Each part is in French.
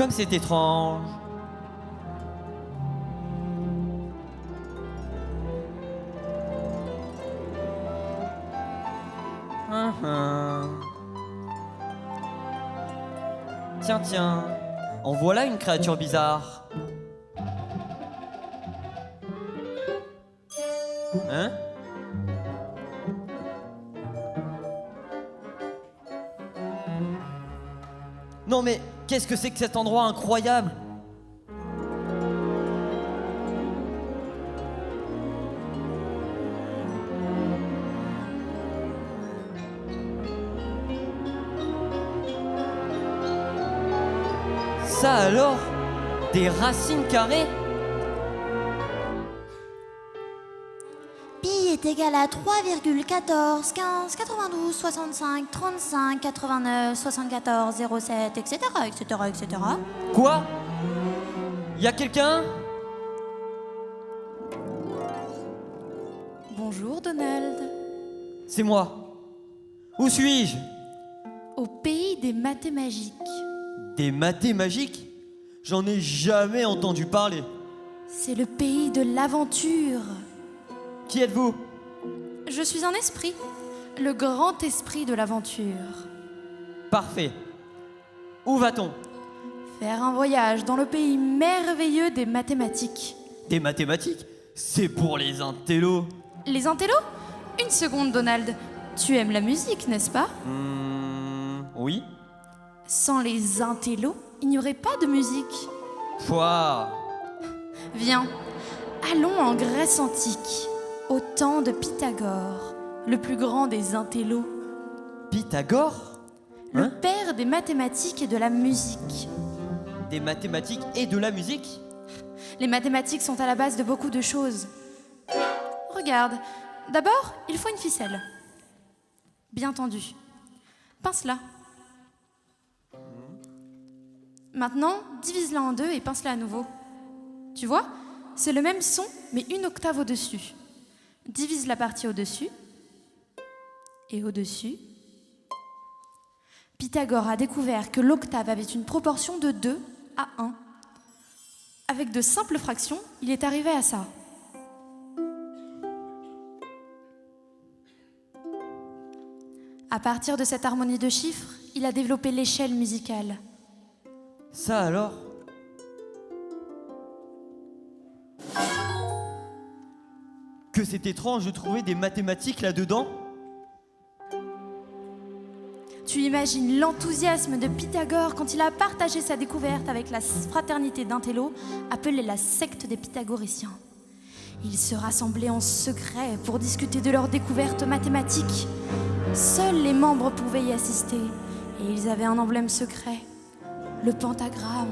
Comme c'est étrange. Tiens, tiens, en voilà une créature bizarre. Hein? Non mais, qu'est-ce que c'est que cet endroit incroyable? Ça alors? Des racines carrées? Pi est égal à 3,14, 15, 92, 65, 35, 89, 74, 07, etc., etc., etc. Quoi? Y a quelqu'un? Bonjour Donald. C'est moi. Où suis-je? Au pays des mathématiques. Des maths magiques? J'en ai jamais entendu parler. C'est le pays de l'aventure. Qui êtes-vous? Je suis un esprit, le grand esprit de l'aventure. Parfait. Où va-t-on? Faire un voyage dans le pays merveilleux des mathématiques. Des mathématiques? C'est pour les intellos. Les intellos? Une seconde Donald, tu aimes la musique, n'est-ce pas? Oui. Sans les intellos, il n'y aurait pas de musique. Pouah. Viens, allons en Grèce antique, au temps de Pythagore, le plus grand des intellos, Pythagore? le père des mathématiques et de la musique. Des mathématiques et de la musique? Les mathématiques sont à la base de beaucoup de choses. Regarde, d'abord, il faut une ficelle. Bien tendue. Pince-la. Maintenant, divise-la en deux et pince-la à nouveau. Tu vois, c'est le même son, mais une octave au-dessus. Divise la partie au-dessus et au-dessus. Pythagore a découvert que l'octave avait une proportion de 2 à 1. Avec de simples fractions, il est arrivé à ça. À partir de cette harmonie de chiffres, il a développé l'échelle musicale. Ça alors? Que c'est étrange de trouver des mathématiques là-dedans? Tu imagines l'enthousiasme de Pythagore quand il a partagé sa découverte avec la fraternité d'intello, appelée la secte des pythagoriciens. Ils se rassemblaient en secret pour discuter de leurs découvertes mathématiques. Seuls les membres pouvaient y assister, et ils avaient un emblème secret, le pentagramme.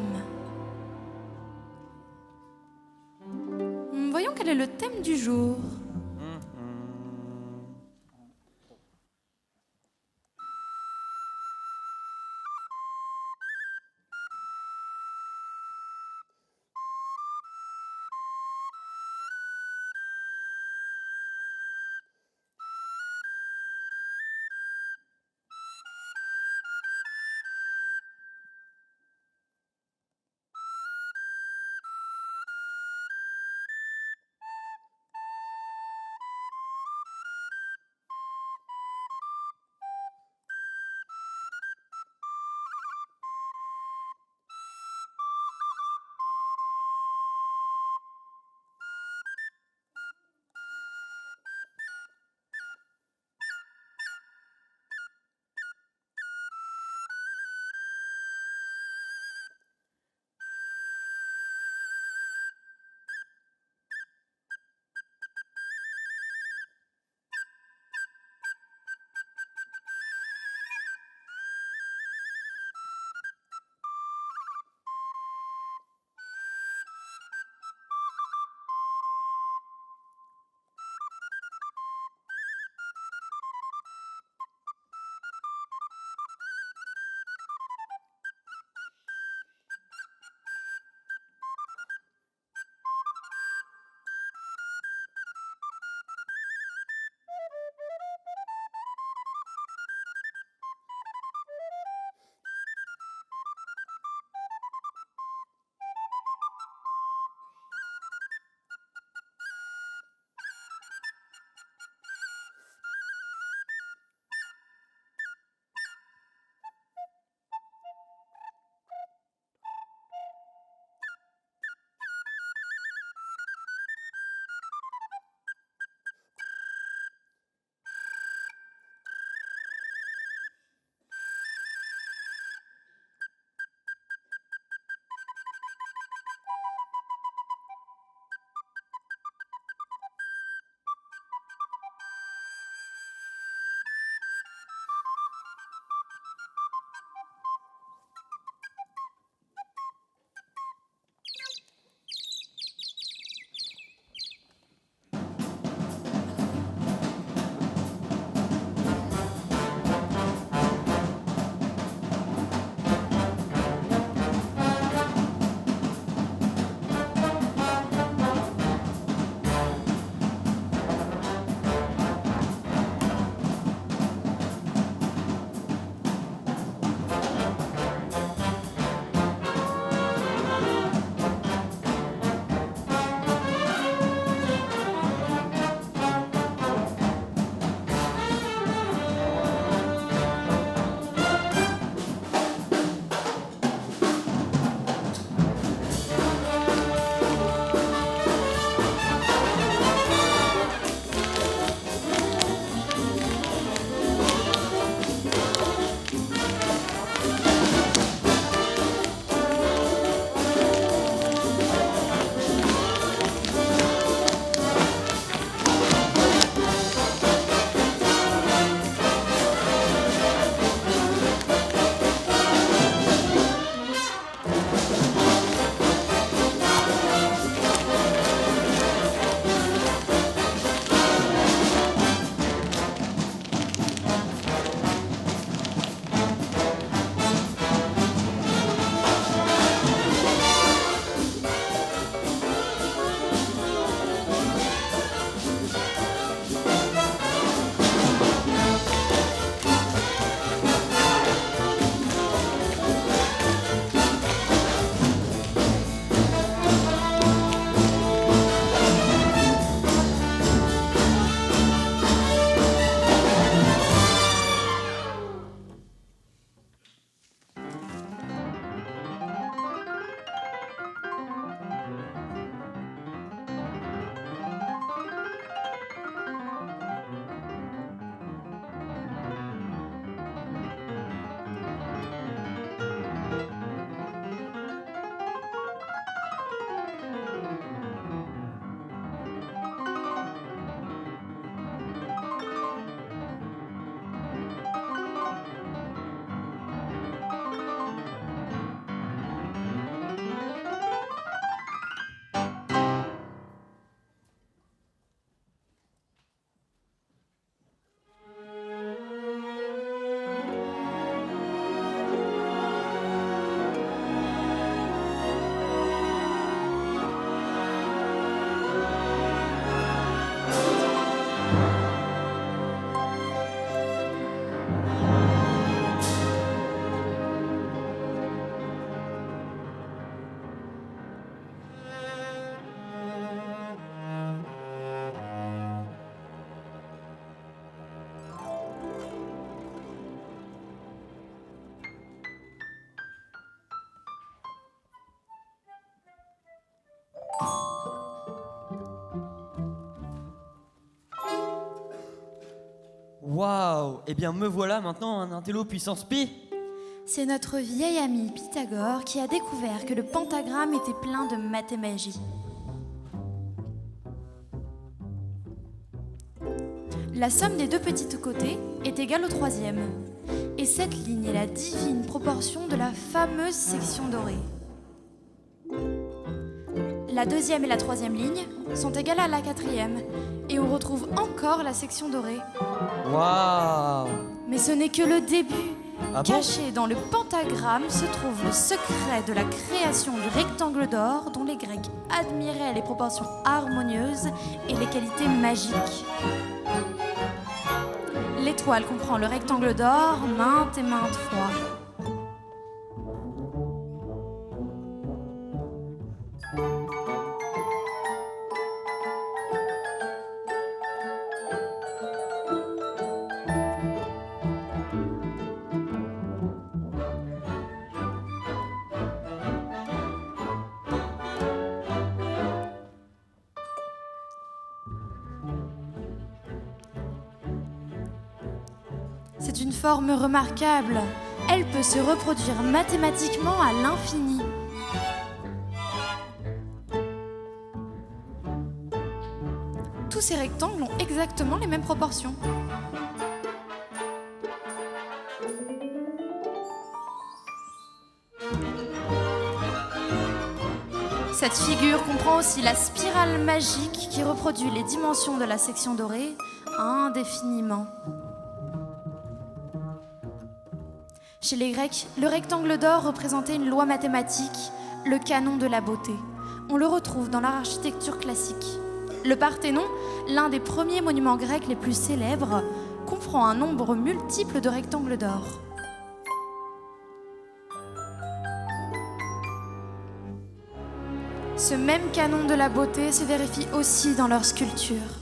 Voyons quel est le thème du jour. Eh bien, me voilà maintenant un intello puissance pi. C'est notre vieil ami Pythagore qui a découvert que le pentagramme était plein de mathémagie. La somme des deux petits côtés est égale au troisième. Et cette ligne est la divine proportion de la fameuse section dorée. La deuxième et la troisième ligne sont égales à la quatrième. Et on retrouve encore la section dorée. Waouh! Mais ce n'est que le début. Ah bon? Caché dans le pentagramme se trouve le secret de la création du rectangle d'or dont les Grecs admiraient les proportions harmonieuses et les qualités magiques. L'étoile comprend le rectangle d'or maintes et maintes fois. C'est une forme remarquable. Elle peut se reproduire mathématiquement à l'infini. Tous ces rectangles ont exactement les mêmes proportions. Cette figure comprend aussi la spirale magique qui reproduit les dimensions de la section dorée indéfiniment. Chez les Grecs, le rectangle d'or représentait une loi mathématique, le canon de la beauté. On le retrouve dans l'architecture classique. Le Parthénon, l'un des premiers monuments grecs les plus célèbres, comprend un nombre multiple de rectangles d'or. Ce même canon de la beauté se vérifie aussi dans leurs sculptures.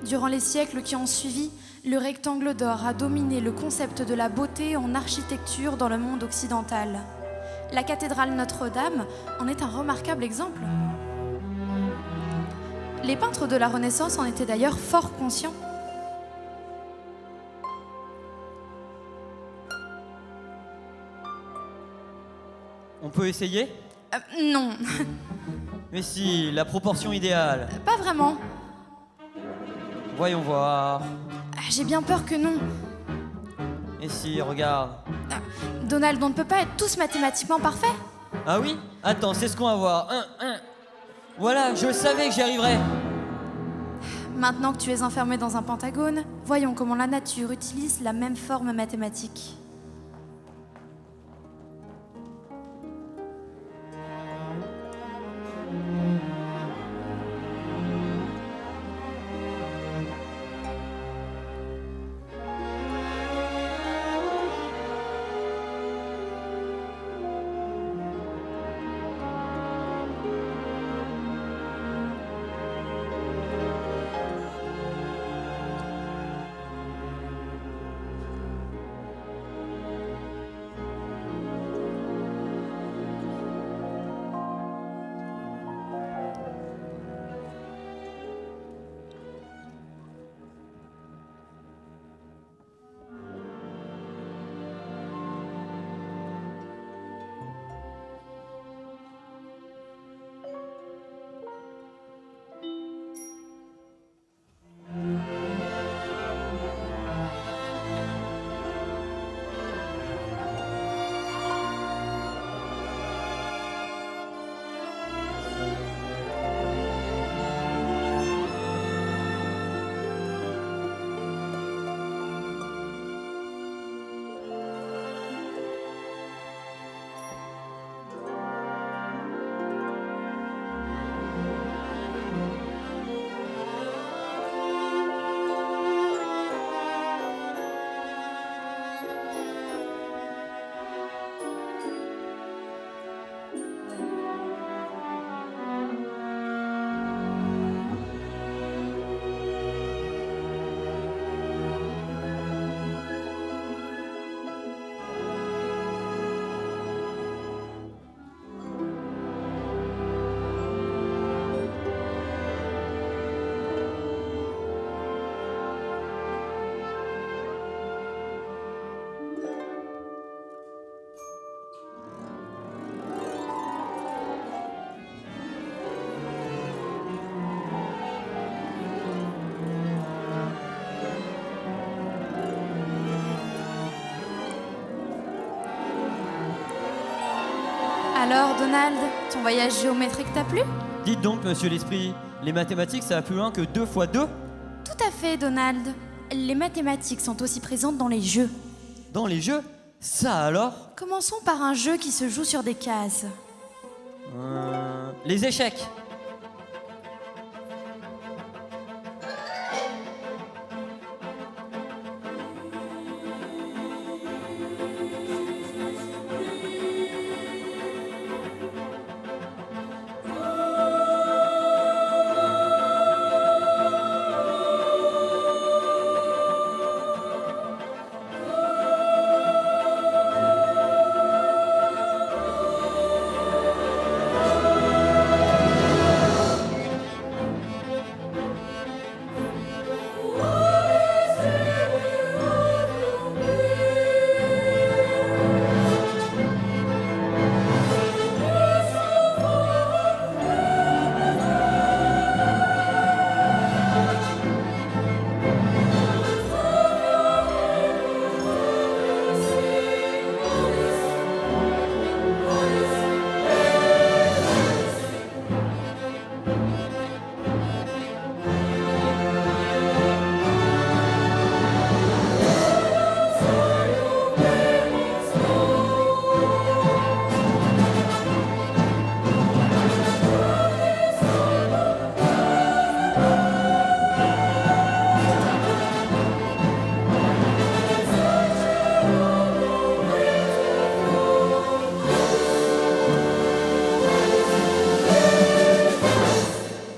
Durant les siècles qui ont suivi, le rectangle d'or a dominé le concept de la beauté en architecture dans le monde occidental. La cathédrale Notre-Dame en est un remarquable exemple. Les peintres de la Renaissance en étaient d'ailleurs fort conscients. On peut essayer? Non, Mais si, la proportion idéale. pas vraiment. Voyons voir. J'ai bien peur que non. Et si, regarde. Donald, on ne peut pas être tous mathématiquement parfaits. Ah oui? Attends, c'est ce qu'on va voir. Voilà, je savais que j'y arriverais. Maintenant que tu es enfermé dans un pentagone, voyons comment la nature utilise la même forme mathématique. Alors, Donald, ton voyage géométrique t'a plu? Dites donc, monsieur l'esprit, les mathématiques, ça va plus loin que 2 x 2? Tout à fait, Donald. Les mathématiques sont aussi présentes dans les jeux. Dans les jeux? Ça alors? Commençons par un jeu qui se joue sur des cases. Les échecs.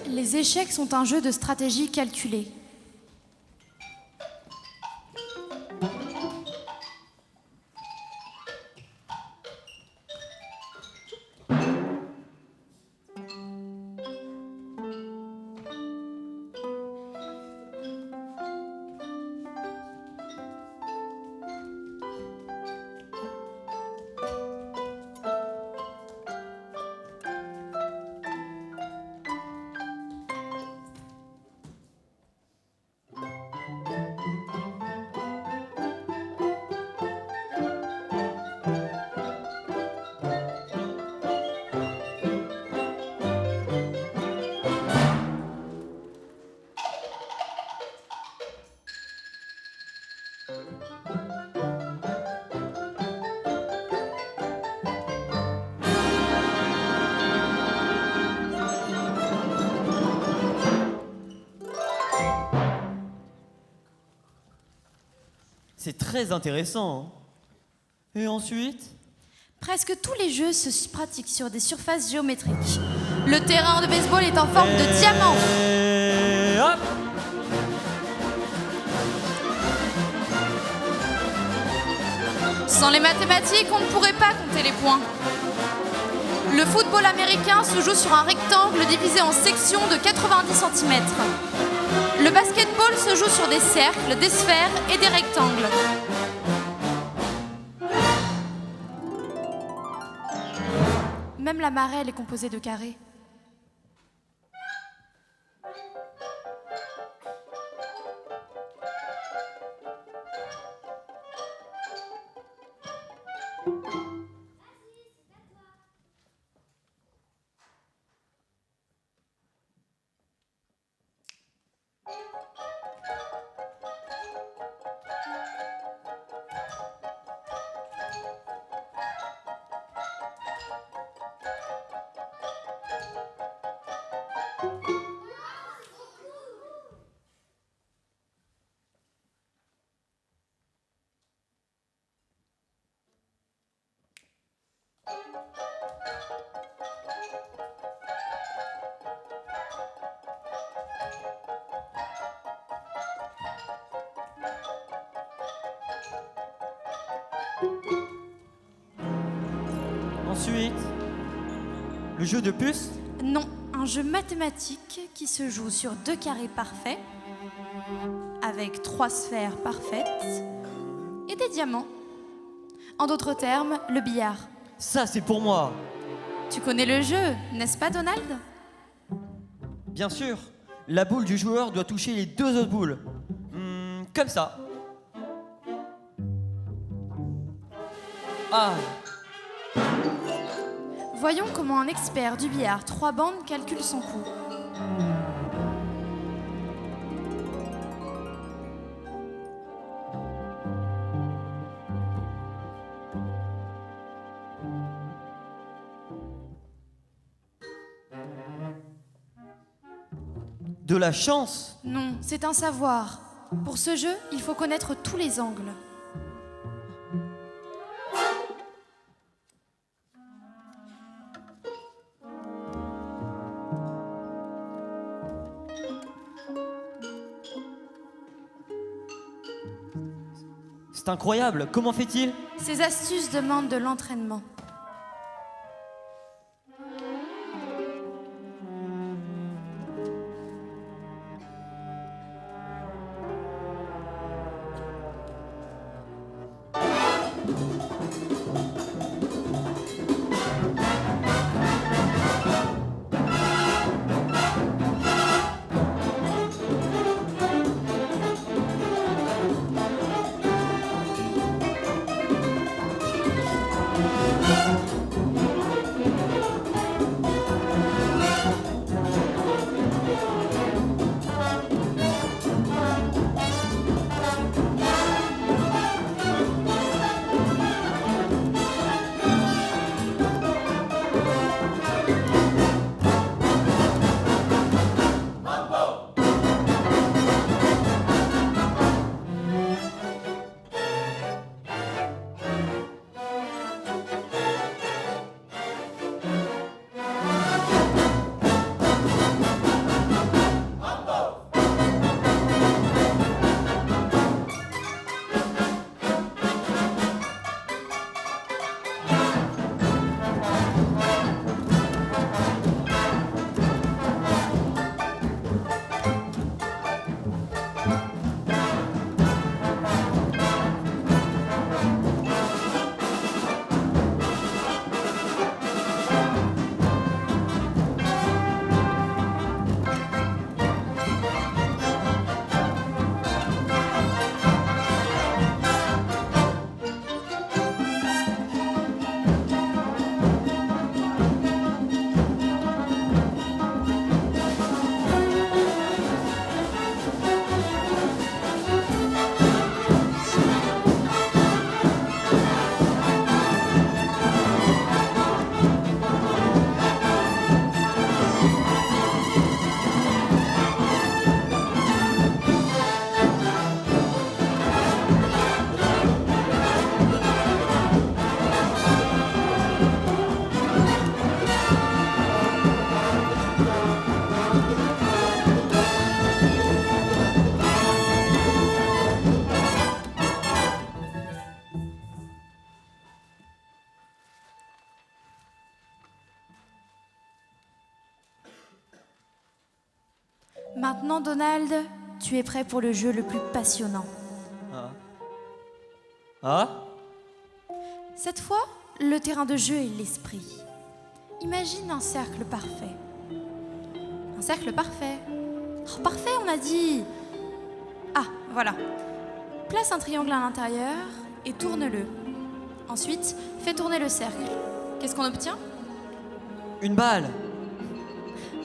Les échecs sont un jeu de stratégie calculée. C'est très intéressant. Hein. Et ensuite? Presque tous les jeux se pratiquent sur des surfaces géométriques. Le terrain de baseball est en forme de diamant. Et hop! Sans les mathématiques, on ne pourrait pas compter les points. Le football américain se joue sur un rectangle divisé en sections de 90 cm. Le basketball se joue sur des cercles, des sphères et des rectangles. Même la marelle est composée de carrés. Ensuite, le jeu de puce? Non, un jeu mathématique qui se joue sur 2 carrés parfaits, avec 3 sphères parfaites et des diamants. En d'autres termes, le billard. Ça, c'est pour moi. Tu connais le jeu, n'est-ce pas, Donald? Bien sûr, la boule du joueur doit toucher les 2 autres boules. Comme ça. Ah, Voyons comment un expert du billard 3 bandes calcule son coût. De la chance. Non, c'est un savoir. Pour ce jeu, il faut connaître tous les angles. C'est incroyable. Comment fait-il? Ces astuces demandent de l'entraînement. Maintenant, Donald, tu es prêt pour le jeu le plus passionnant. Ah? Cette fois, le terrain de jeu est l'esprit. Imagine un cercle parfait. Un cercle parfait. Oh, parfait, on a dit. Ah, voilà. Place un triangle à l'intérieur et tourne-le. Ensuite, fais tourner le cercle. Qu'est-ce qu'on obtient? Une balle.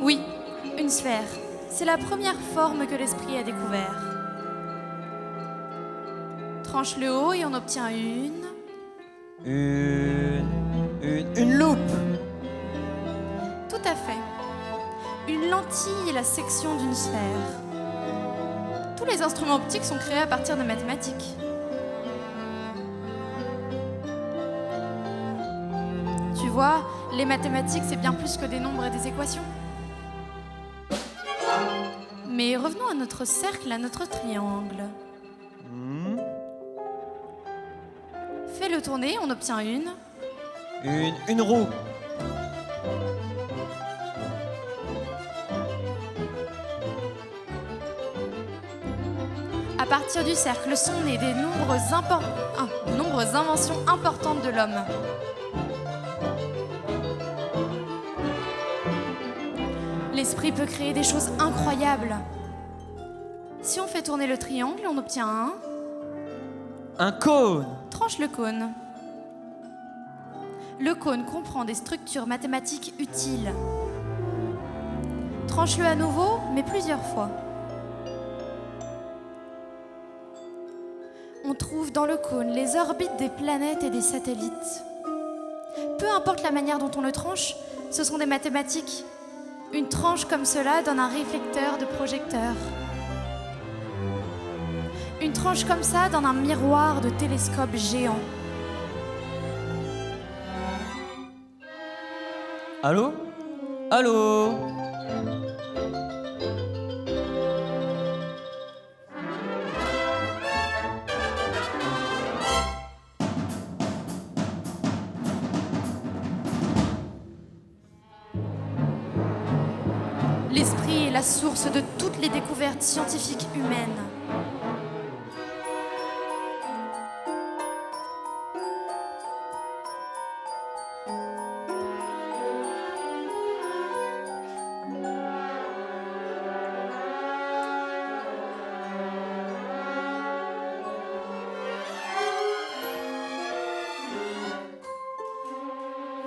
Oui, une sphère. C'est la première forme que l'esprit a découvert. Tranche le haut et on obtient une loupe. Tout à fait. Une lentille est la section d'une sphère. Tous les instruments optiques sont créés à partir de mathématiques. Tu vois, les mathématiques, c'est bien plus que des nombres et des équations. Mais revenons à notre cercle, à notre triangle. Fais-le tourner, on obtient une roue. À partir du cercle sont nées des nombreuses inventions importantes de l'homme. L'esprit peut créer des choses incroyables. Si on fait tourner le triangle, on obtient un cône. Tranche le cône. Le cône comprend des structures mathématiques utiles. Tranche-le à nouveau, mais plusieurs fois. On trouve dans le cône les orbites des planètes et des satellites. Peu importe la manière dont on le tranche, ce sont des mathématiques. Une tranche comme cela donne un réflecteur de projecteur. Une tranche comme ça donne un miroir de télescope géant. Allô? Allô? L'esprit est la source de toutes les découvertes scientifiques humaines.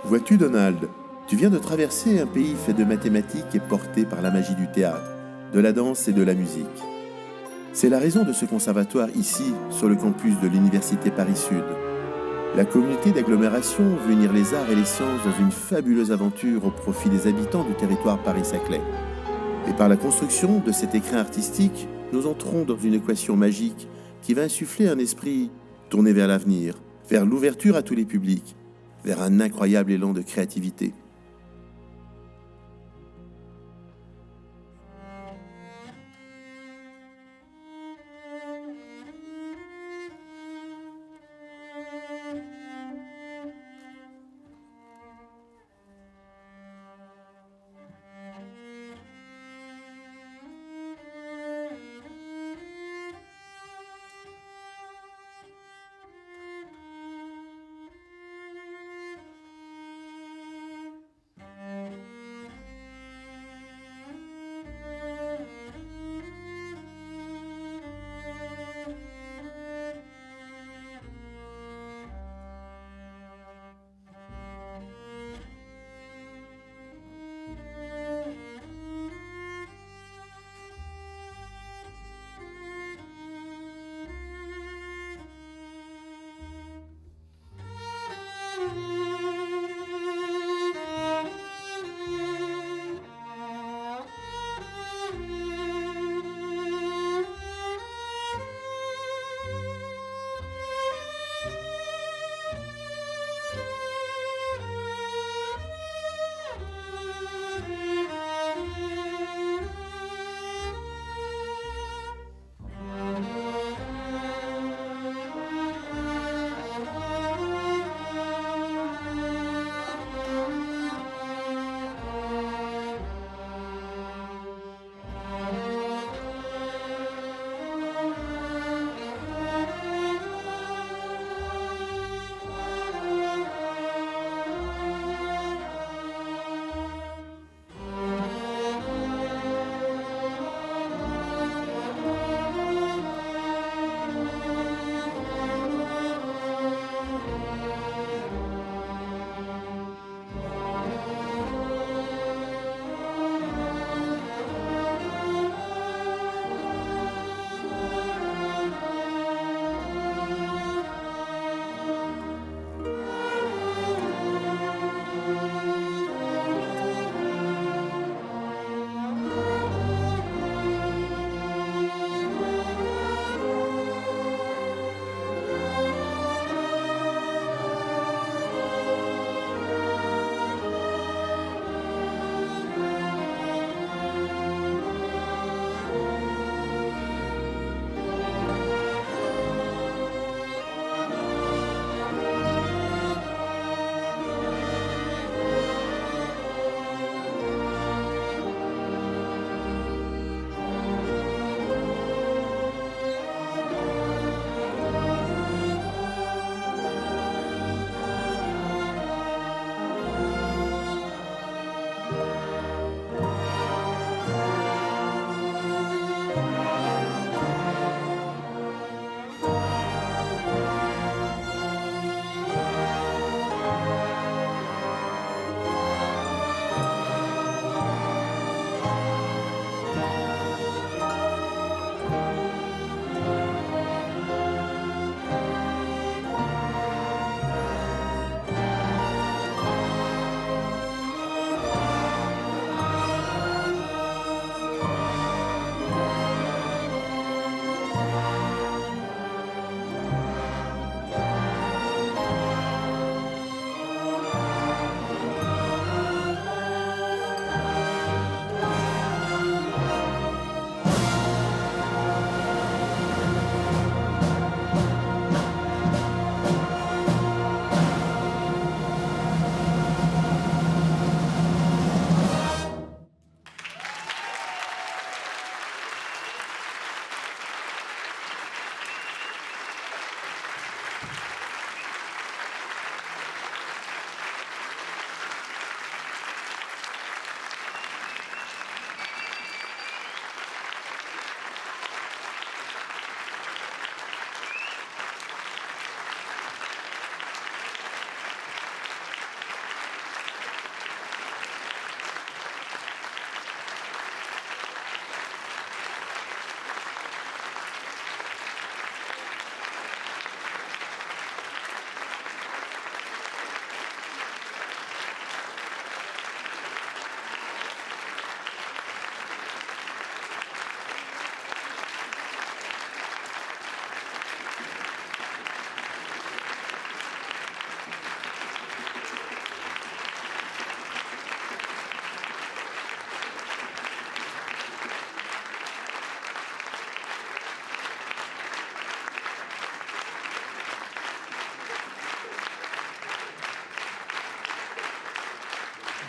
Vois-tu, Donald, tu viens de traverser un pays fait de mathématiques et porté par la magie du théâtre, de la danse et de la musique. C'est la raison de ce conservatoire ici, sur le campus de l'Université Paris-Sud. La communauté d'agglomération veut unir les arts et les sciences dans une fabuleuse aventure au profit des habitants du territoire Paris-Saclay. Et par la construction de cet écrin artistique, nous entrons dans une équation magique qui va insuffler un esprit tourné vers l'avenir, vers l'ouverture à tous les publics, vers un incroyable élan de créativité.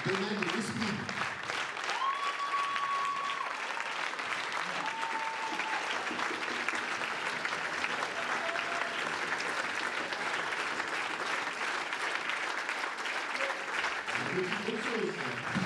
Donald l'esprit. Autre chose.